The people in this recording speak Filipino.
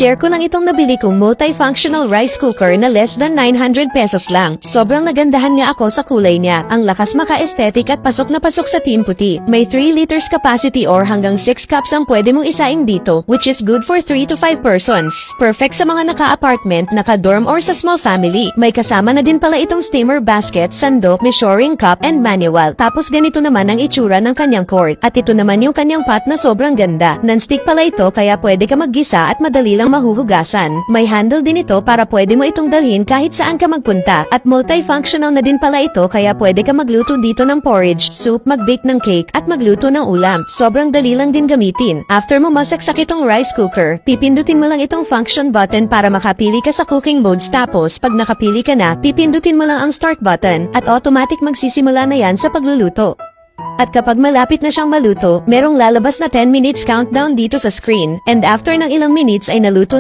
Share ko lang itong nabili kong multifunctional rice cooker na less than 900 pesos lang. Sobrang nagandahan nga ako sa kulay niya. Ang lakas maka-aesthetic at pasok na pasok sa team puti. May 3 liters capacity or hanggang 6 cups ang pwede mong isaing dito, which is good for 3 to 5 persons. Perfect sa mga naka-apartment, naka-dorm or sa small family. May kasama na din pala itong steamer basket, sandok, measuring cup and manual. Tapos ganito naman ang itsura ng kanyang quart. At ito naman yung kanyang pot na sobrang ganda. Non-stick pala ito kaya pwede ka maggisa at madali lang mahuhugasan. May handle din ito para pwede mo itong dalhin kahit saan ka magpunta. At multifunctional na din pala ito kaya pwede ka magluto dito ng porridge, soup, mag-bake ng cake, at magluto ng ulam. Sobrang dali lang din gamitin. After mo masaksak itong rice cooker, pipindutin mo lang itong function button para makapili ka sa cooking modes. Tapos, pag nakapili ka na, pipindutin mo lang ang start button at automatic magsisimula na yan sa pagluluto. At kapag malapit na siyang maluto, merong lalabas na 10 minutes countdown dito sa screen, and after ng ilang minutes ay naluto